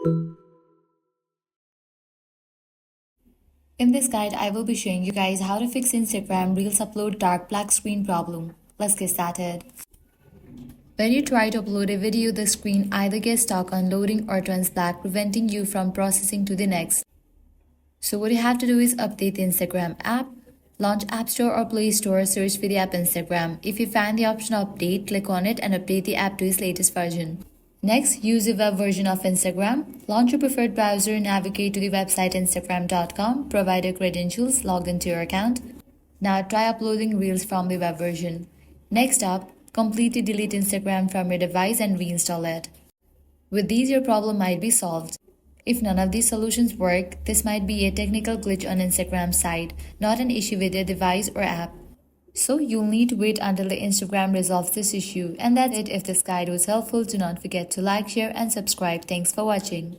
In this guide, I will be showing you guys how to fix Instagram Reels upload dark black screen problem. Let's get started. When you try to upload a video, the screen either gets stuck on loading or turns black, preventing you from processing to the next. So what you have to do is update the Instagram app. Launch App Store or Play Store, search for the app Instagram. If you find the option Update, click on it and update the app to its latest version. Next, use the web version of Instagram. Launch your preferred browser, navigate to the website instagram.com, provide your credentials, log into your account. Now try uploading Reels from the web version. Next up, completely delete Instagram from your device and reinstall it. With these, your problem might be solved. If none of these solutions work, this might be a technical glitch on Instagram's side, not an issue with your device or app. So you'll need to wait until the Instagram resolves this issue. And that's it. If this guide was helpful, do not forget to like, share and subscribe. Thanks for watching.